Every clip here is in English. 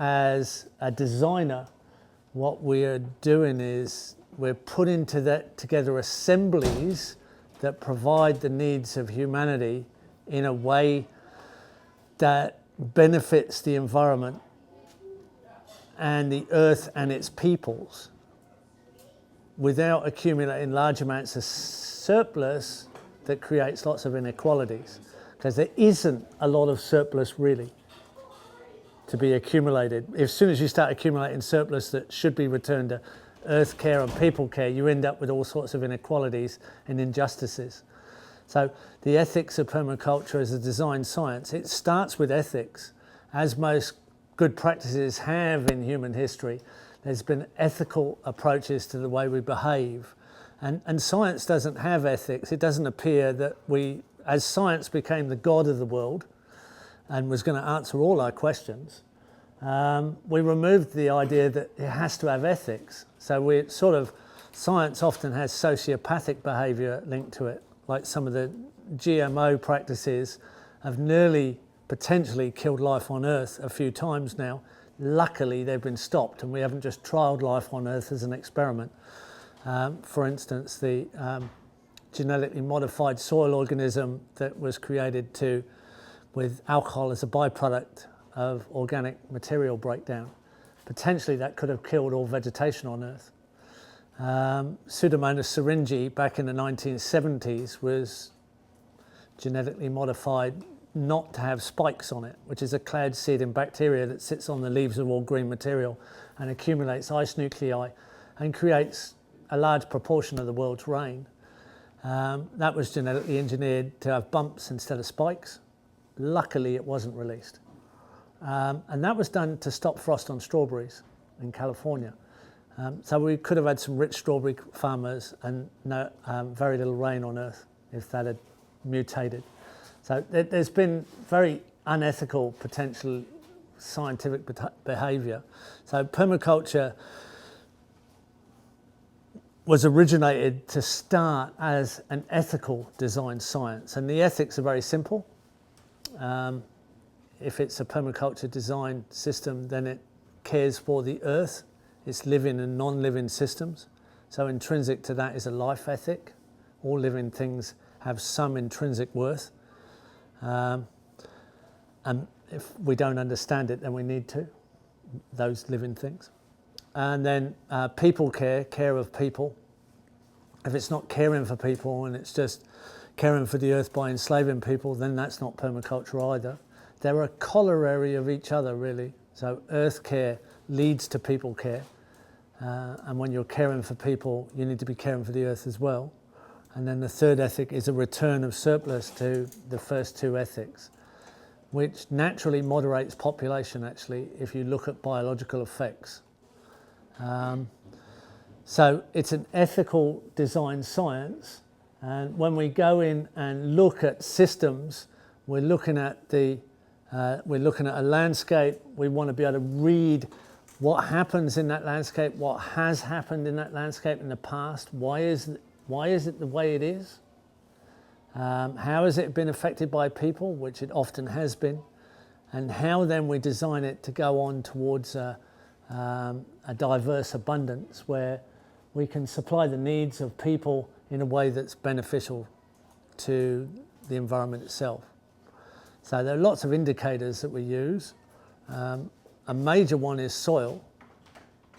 as a designer, what we are doing is we're putting together assemblies that provide the needs of humanity in a way that benefits the environment and the earth and its peoples without accumulating large amounts of surplus that creates lots of inequalities, because there isn't a lot of surplus really to be accumulated. As soon as you start accumulating surplus that should be returned to earth care and people care, you end up with all sorts of inequalities and injustices. So the ethics of permaculture as a design science, it starts with ethics. As most good practices have in human history, there's been ethical approaches to the way we behave. And science doesn't have ethics. It doesn't appear that as science became the god of the world and was going to answer all our questions, we removed the idea that it has to have ethics. So science often has sociopathic behaviour linked to it, like some of the GMO practices have nearly potentially killed life on Earth a few times now. Luckily, they've been stopped, and we haven't just trialled life on Earth as an experiment. For instance, the genetically modified soil organism that was created with alcohol as a byproduct of organic material breakdown. Potentially that could have killed all vegetation on Earth. Pseudomonas syringae back in the 1970s was genetically modified not to have spikes on it, which is a cloud-seeding bacteria that sits on the leaves of all green material and accumulates ice nuclei and creates a large proportion of the world's rain. That was genetically engineered to have bumps instead of spikes. Luckily, it wasn't released. And that was done to stop frost on strawberries in California. So we could have had some rich strawberry farmers and very little rain on Earth if that had mutated. So there's been very unethical, potential scientific behaviour. So permaculture was originated to start as an ethical design science, and the ethics are very simple. If it's a permaculture design system, then it cares for the earth, its living and non-living systems. So intrinsic to that is a life ethic. All living things have some intrinsic worth. And if we don't understand it, then we need to, those living things. And then people care of people. If it's not caring for people and it's just caring for the earth by enslaving people, then that's not permaculture either. They're a corollary of each other, really. So earth care leads to people care. And when you're caring for people, you need to be caring for the earth as well. And then the third ethic is a return of surplus to the first two ethics, which naturally moderates population, actually, if you look at biological effects. So it's an ethical design science. And when we go in and look at systems, we're looking at a landscape. We want to be able to read what happens in that landscape, what has happened in that landscape in the past. Why is it the way it is? How has it been affected by people, which it often has been, and how then we design it to go on towards a diverse abundance where we can supply the needs of people in a way that's beneficial to the environment itself. So there are lots of indicators that we use. A major one is soil.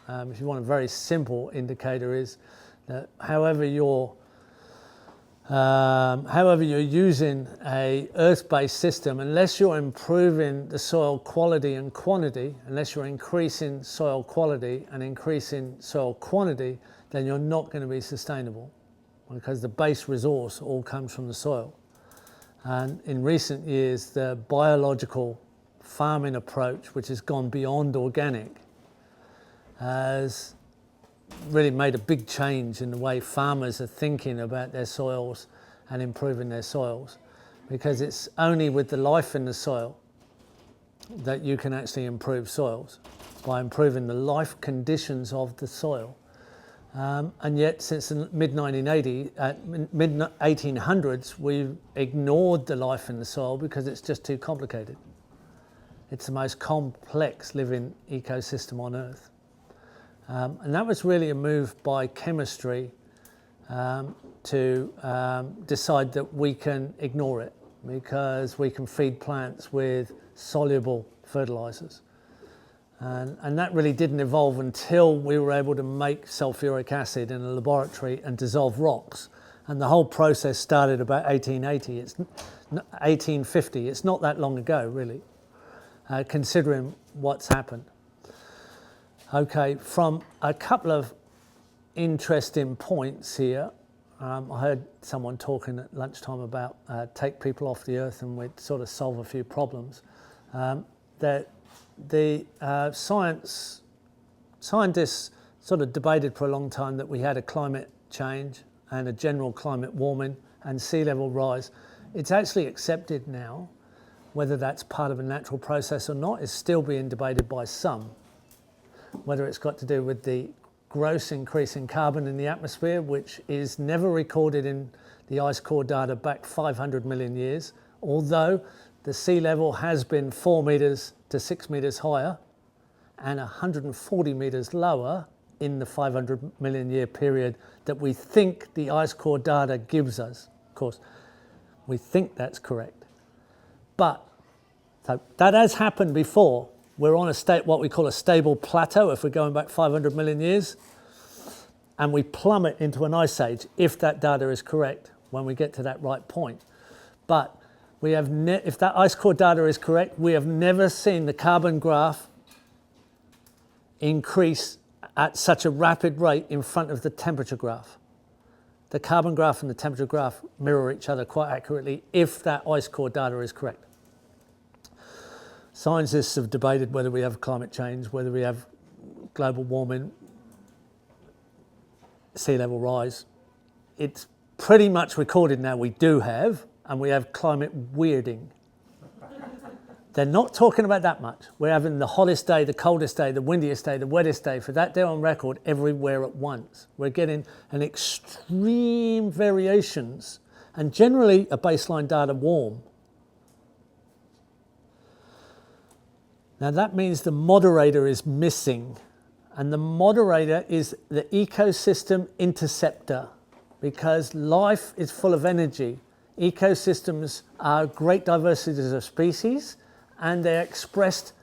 If you want a very simple indicator, is that however you're using a earth-based system, unless you're improving the soil quality and quantity, unless you're increasing soil quality and increasing soil quantity, then you're not going to be sustainable, because the base resource all comes from the soil. And in recent years, the biological farming approach, which has gone beyond organic, has really made a big change in the way farmers are thinking about their soils and improving their soils, because it's only with the life in the soil that you can actually improve soils, by improving the life conditions of the soil. And yet since the mid-1800s, we've ignored the life in the soil because it's just too complicated. It's the most complex living ecosystem on Earth. And that was really a move by chemistry to decide that we can ignore it because we can feed plants with soluble fertilizers. And that really didn't evolve until we were able to make sulfuric acid in a laboratory and dissolve rocks. And the whole process started about 1880. It's 1850. It's not that long ago, really, considering what's happened. Okay, from a couple of interesting points here. I heard someone talking at lunchtime about take people off the earth and we'd sort of solve a few problems. That the scientists sort of debated for a long time that we had a climate change and a general climate warming and sea level rise. It's actually accepted now. Whether that's part of a natural process or not is still being debated by some. Whether it's got to do with the gross increase in carbon in the atmosphere, which is never recorded in the ice core data back 500 million years, although the sea level has been 4 meters to 6 meters higher and 140 meters lower in the 500 million year period that we think the ice core data gives us. Of course, we think that's correct. But so that has happened before. We're on what we call a stable plateau if we're going back 500 million years, and we plummet into an ice age if that data is correct when we get to that right point. But we have if that ice core data is correct, we have never seen the carbon graph increase at such a rapid rate in front of the temperature graph. The carbon graph and the temperature graph mirror each other quite accurately if that ice core data is correct. Scientists have debated whether we have climate change, whether we have global warming, sea level rise. It's pretty much recorded now we do have, and we have climate weirding. They're not talking about that much. We're having the hottest day, the coldest day, the windiest day, the wettest day, for that day on record everywhere at once. We're getting an extreme variations, and generally a baseline data warm. Now that means the moderator is missing, and the moderator is the ecosystem interceptor, because life is full of energy. Ecosystems are great diversities of species, and they're expressed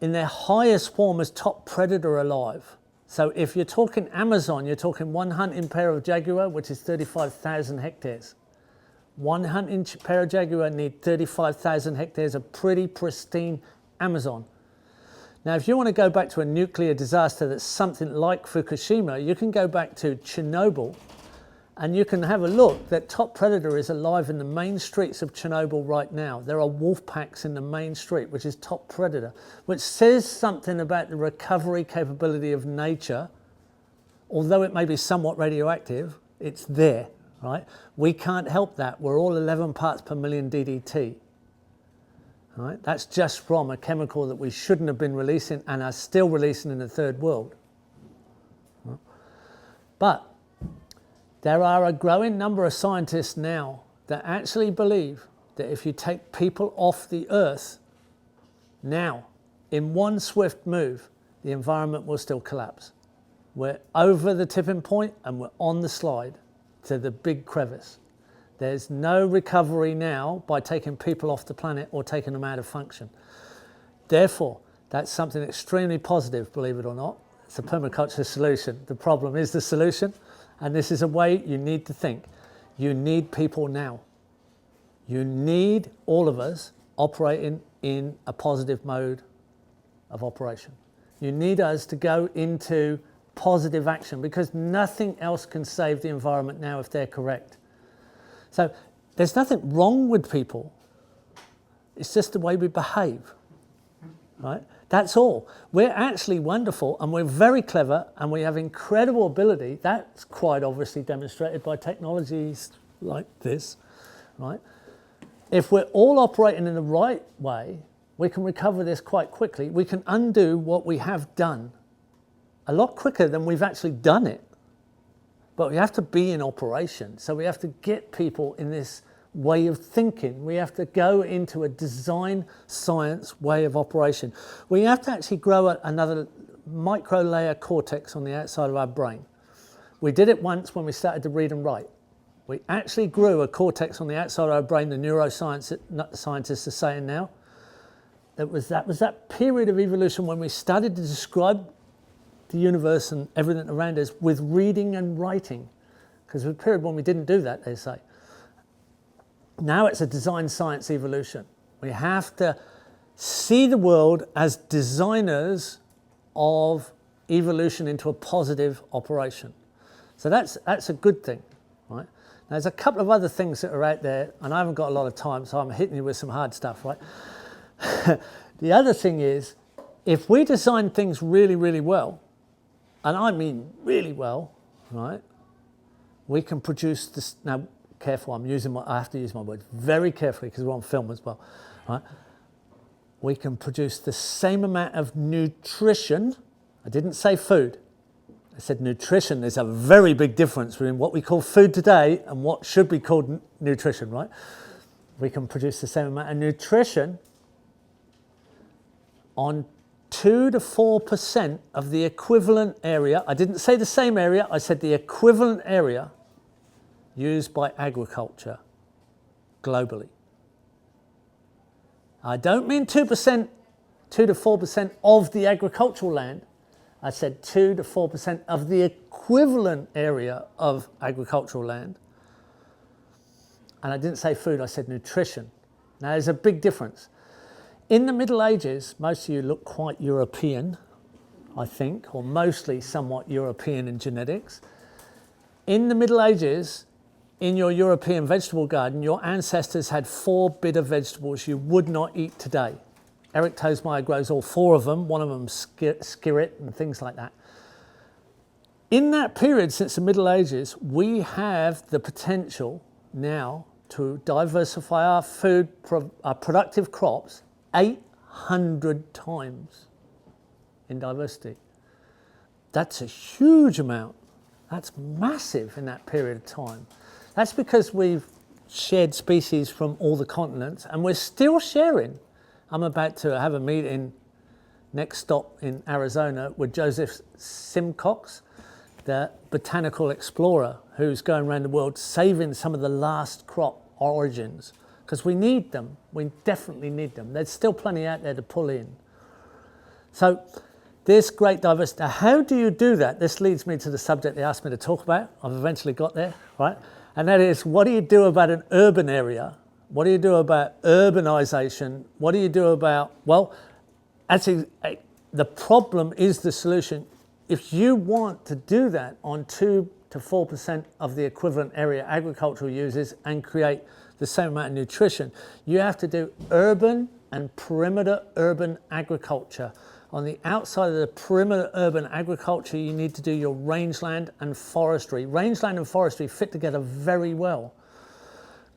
in their highest form as top predator alive. So if you're talking Amazon, you're talking one hunting pair of jaguar, which is 35,000 hectares. One hunting pair of jaguar need 35,000 hectares of pretty pristine Amazon. Now, if you want to go back to a nuclear disaster that's something like Fukushima, you can go back to Chernobyl and you can have a look that top predator is alive in the main streets of Chernobyl right now. There are wolf packs in the main street, which is top predator, which says something about the recovery capability of nature. Although it may be somewhat radioactive, it's there, right? We can't help that. We're all 11 parts per million DDT. Right? That's just from a chemical that we shouldn't have been releasing and are still releasing in the third world. Right? But there are a growing number of scientists now that actually believe that if you take people off the earth now, in one swift move, the environment will still collapse. We're over the tipping point and we're on the slide to the big crevice. There's no recovery now by taking people off the planet or taking them out of function. Therefore, that's something extremely positive, believe it or not. It's a permaculture solution. The problem is the solution, and this is a way you need to think. You need people now. You need all of us operating in a positive mode of operation. You need us to go into positive action because nothing else can save the environment now if they're correct. So there's nothing wrong with people. It's just the way we behave, right? That's all. We're actually wonderful and we're very clever and we have incredible ability. That's quite obviously demonstrated by technologies like this, right? If we're all operating in the right way, we can recover this quite quickly. We can undo what we have done a lot quicker than we've actually done it. But we have to be in operation. So we have to get people in this way of thinking. We have to go into a design science way of operation. We have to actually grow another micro layer cortex on the outside of our brain. We did it once when we started to read and write. We actually grew a cortex on the outside of our brain, the neuroscientists are saying now. That was that period of evolution when we started to describe the universe and everything around us with reading and writing. Because there was a period when we didn't do that, they say. Now it's a design science evolution. We have to see the world as designers of evolution into a positive operation. So that's a good thing, right? Now, there's a couple of other things that are out there, and I haven't got a lot of time, so I'm hitting you with some hard stuff, right? The other thing is, if we design things really, really well, and I mean really well, right, we can produce this. Now, careful, I have to use my words very carefully because we're on film as well, right? We can produce the same amount of nutrition. I didn't say food. I said nutrition. There's a very big difference between what we call food today and what should be called nutrition, right? We can produce the same amount of nutrition on 2 to 4% of the equivalent area. I didn't say the same area, I said the equivalent area used by agriculture globally. I don't mean 2%, 2 to 4% of the agricultural land. I said 2 to 4% of the equivalent area of agricultural land. And I didn't say food, I said nutrition. Now there's a big difference. In the Middle Ages, most of you look quite European, I think, or mostly somewhat European in genetics. In the Middle Ages, in your European vegetable garden, your ancestors had 4 bitter vegetables you would not eat today. Eric Tosmeyer grows all 4 of them, one of them skirret and things like that. In that period, since the Middle Ages, we have the potential now to diversify our food, our productive crops 800 times in diversity. That's a huge amount. That's massive in that period of time. That's because we've shared species from all the continents and we're still sharing. I'm about to have a meeting next stop in Arizona with Joseph Simcox, the botanical explorer who's going around the world saving some of the last crop origins because we need them. We definitely need them. There's still plenty out there to pull in. So this great diversity. Now, how do you do that? This leads me to the subject they asked me to talk about. I've eventually got there, right? And that is, what do you do about an urban area? What do you do about urbanization? What do you do about, well, actually, the problem is the solution. If you want to do that on 2 to 4% of the equivalent area agriculture uses and create the same amount of nutrition, you have to do urban and perimeter urban agriculture. On the outside of the perimeter urban agriculture, you need to do your rangeland and forestry. Rangeland and forestry fit together very well.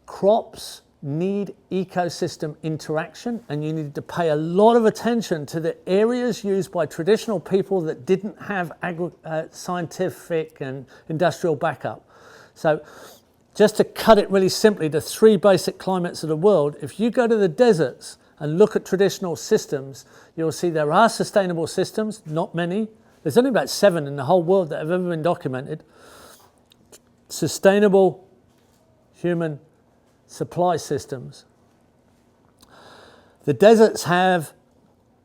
Crops need ecosystem interaction, and you need to pay a lot of attention to the areas used by traditional people that didn't have scientific and industrial backup. So just to cut it really simply, the 3 basic climates of the world, if you go to the deserts and look at traditional systems, you'll see there are sustainable systems, not many. There's only about 7 in the whole world that have ever been documented. Sustainable human supply systems. The deserts have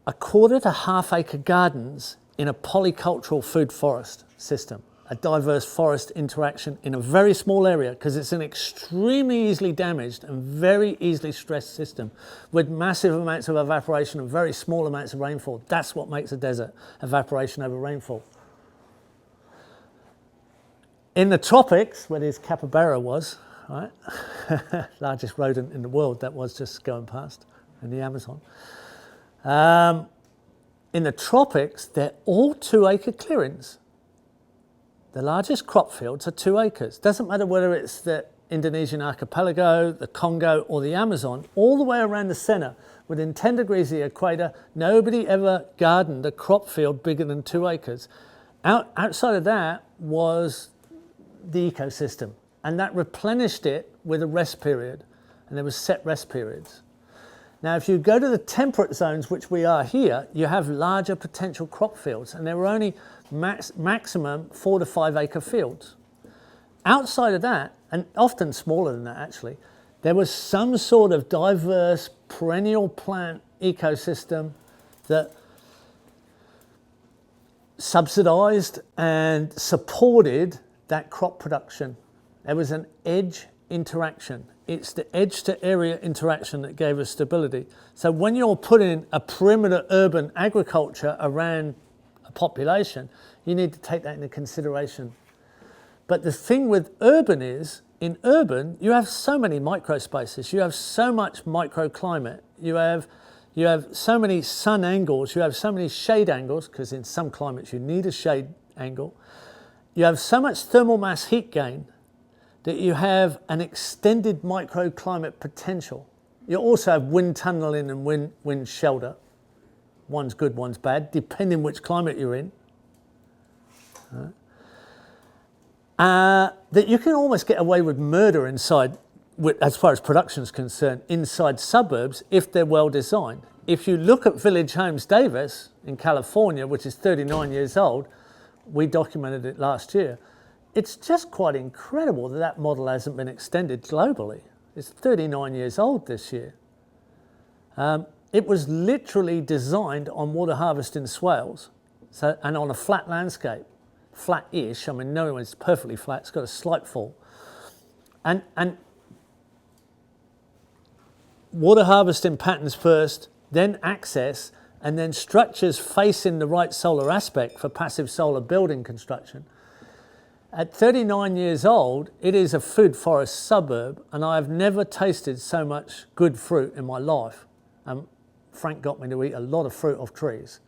1/4 to half-acre gardens in a polycultural food forest system, a diverse forest interaction in a very small area because it's an extremely easily damaged and very easily stressed system with massive amounts of evaporation and very small amounts of rainfall. That's what makes a desert, evaporation over rainfall. In the tropics, where this capybara was, right, largest rodent in the world that was just going past in the Amazon. In the tropics, they're all 2-acre clearings. The largest crop fields are 2 acres. Doesn't matter whether it's the Indonesian archipelago, the Congo, or the Amazon, all the way around the center, within 10 degrees of the equator, nobody ever gardened a crop field bigger than 2 acres. Outside of that was the ecosystem, and that replenished it with a rest period. and there was set rest periods. Now, if you go to the temperate zones, which we are here, you have larger potential crop fields, and there were only maximum 4 to 5 acre fields. Outside of that, and often smaller than that actually, there was some sort of diverse perennial plant ecosystem that subsidized and supported that crop production. There was an edge interaction. It's the edge to area interaction that gave us stability. So when you're putting a perimeter urban agriculture around a population, you need to take that into consideration. But the thing with urban is, in urban, you have so many micro spaces, you have so much microclimate, you have so many sun angles, you have so many shade angles, because in some climates you need a shade angle. You have so much thermal mass heat gain that you have an extended microclimate potential. You also have wind tunneling and wind shelter. One's good, one's bad, depending which climate you're in. That you can almost get away with murder inside, as far as production is concerned, inside suburbs if they're well designed. If you look at Village Homes Davis in California, which is 39 years old, we documented it last year, it's just quite incredible that that model hasn't been extended globally. It's 39 years old this year. It was literally designed on water harvesting swales, and on a flat landscape. Flat-ish, I mean, no one's perfectly flat, it's got a slight fall. And water harvesting patterns first, then access, and then structures facing the right solar aspect for passive solar building construction. At 39 years old, it is a food forest suburb, and I have never tasted so much good fruit in my life. Frank got me to eat a lot of fruit off trees,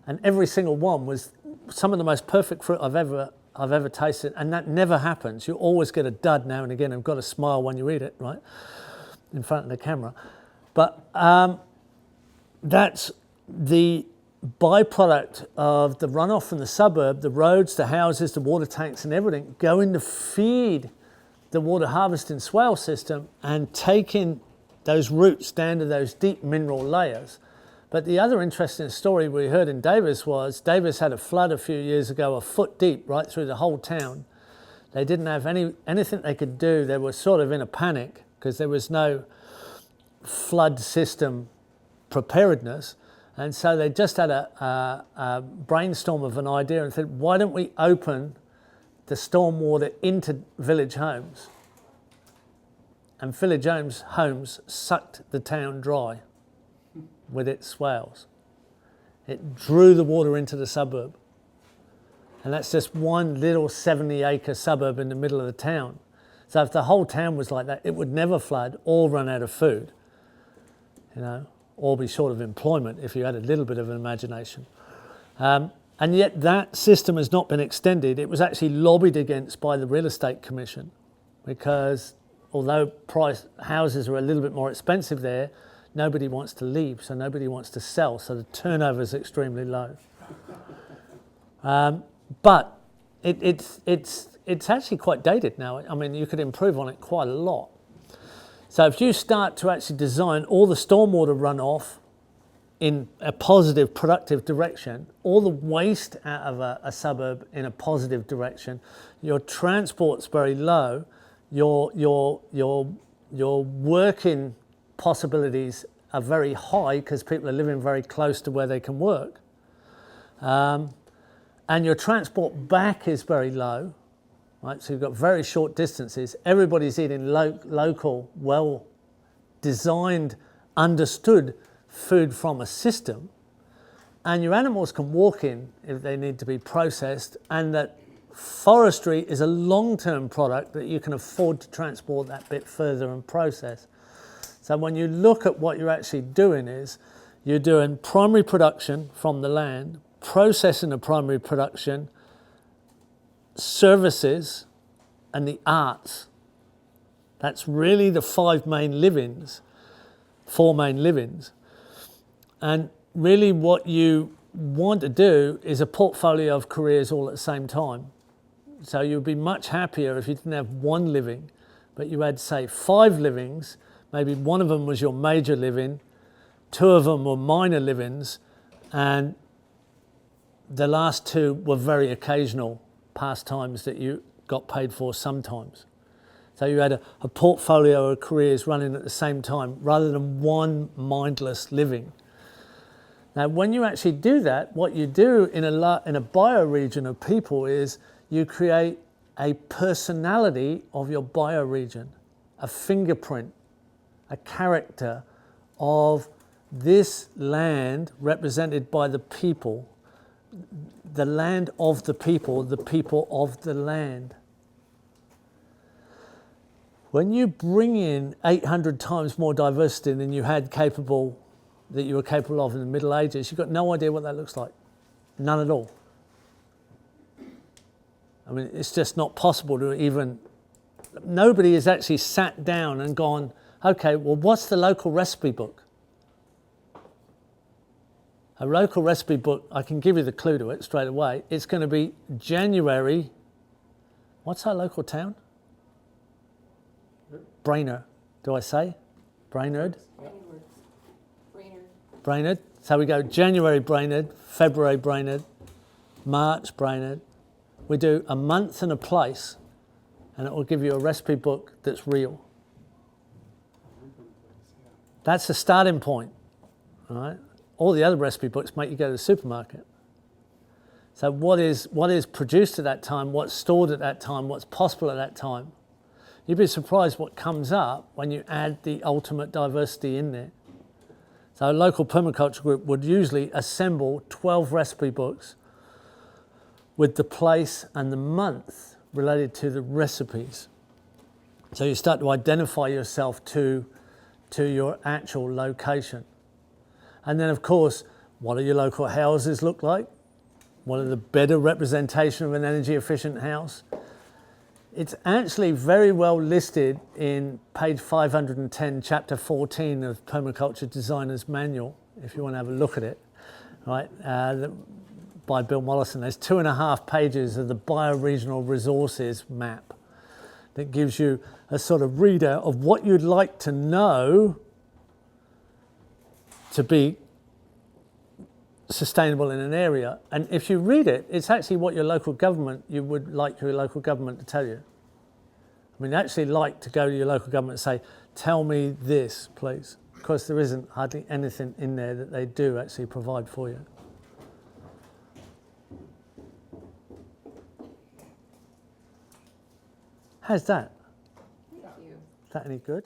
and every single one was some of the most perfect fruit I've ever tasted, and that never happens. You always get a dud now and again, and got to smile when you eat it, right, in front of the camera. But that's the byproduct of the runoff from the suburb, the roads, the houses, the water tanks and everything going to feed the water harvesting swale system and taking those roots down to those deep mineral layers. But the other interesting story we heard in Davis was, Davis had a flood a few years ago, a foot deep right through the whole town. They didn't have anything they could do. They were sort of in a panic because there was no flood system preparedness. And so they just had a brainstorm of an idea and said, why don't we open the stormwater into Village Homes? And Village Homes sucked the town dry with its swales. It drew the water into the suburb. And that's just one little 70-acre suburb in the middle of the town. So if the whole town was like that, it would never flood or run out of food, you know, or be short of employment if you had a little bit of an imagination. And yet that system has not been extended. It was actually lobbied against by the Real Estate Commission because although houses are a little bit more expensive there, nobody wants to leave, so nobody wants to sell, so the turnover is extremely low. But it's actually quite dated now. I mean, you could improve on it quite a lot. So if you start to actually design all the stormwater runoff in a positive, productive direction, all the waste out of a suburb in a positive direction, your transport's very low, your working possibilities are very high because people are living very close to where they can work. And your transport back is very low, right? So you've got very short distances. Everybody's eating local, well-designed, understood food from a system. And your animals can walk in if they need to be processed, and that forestry is a long-term product that you can afford to transport that bit further and process. So when you look at what you're actually doing is, you're doing primary production from the land, processing the primary production, services, and the arts. That's really the four main livings. And really what you want to do is a portfolio of careers all at the same time. So you'd be much happier if you didn't have one living, but you had, say, 5 livings, maybe one of them was your major living, two of them were minor livings, and the last two were very occasional pastimes that you got paid for sometimes. So you had a portfolio of careers running at the same time rather than one mindless living. Now, when you actually do that, what you do in a bioregion of people is you create a personality of your bioregion, a fingerprint, a character of this land represented by the people, the land of the people of the land. When you bring in 800 times more diversity than you were capable of in the Middle Ages, you've got no idea what that looks like. None at all. I mean, it's just not possible to even, nobody has actually sat down and gone, okay, well, what's the local recipe book? A local recipe book, I can give you the clue to it straight away. It's going to be January, what's our local town? Brainerd, do I say? Brainerd? Brainerd. So we go January Brainerd, February Brainerd, March Brainerd. We do a month and a place, and it will give you a recipe book that's real. That's the starting point, all right? All the other recipe books make you go to the supermarket. So what is produced at that time, what's stored at that time, what's possible at that time? You'd be surprised what comes up when you add the ultimate diversity in there. So a local permaculture group would usually assemble 12 recipe books with the place and the month related to the recipes. So you start to identify yourself to your actual location. And then, of course, what do your local houses look like? What are the better representation of an energy efficient house? It's actually very well listed in page 510, chapter 14 of Permaculture Designer's Manual, if you want to have a look at it, right? By Bill Mollison. There's 2.5 pages of the Bioregional Resources map that gives you a sort of reader of what you'd like to know to be sustainable in an area. And if you read it, it's actually what you would like your local government to tell you. I mean, actually like to go to your local government and say, tell me this, please. Because there isn't hardly anything in there that they do actually provide for you. How's that? Thank you. Is that any good?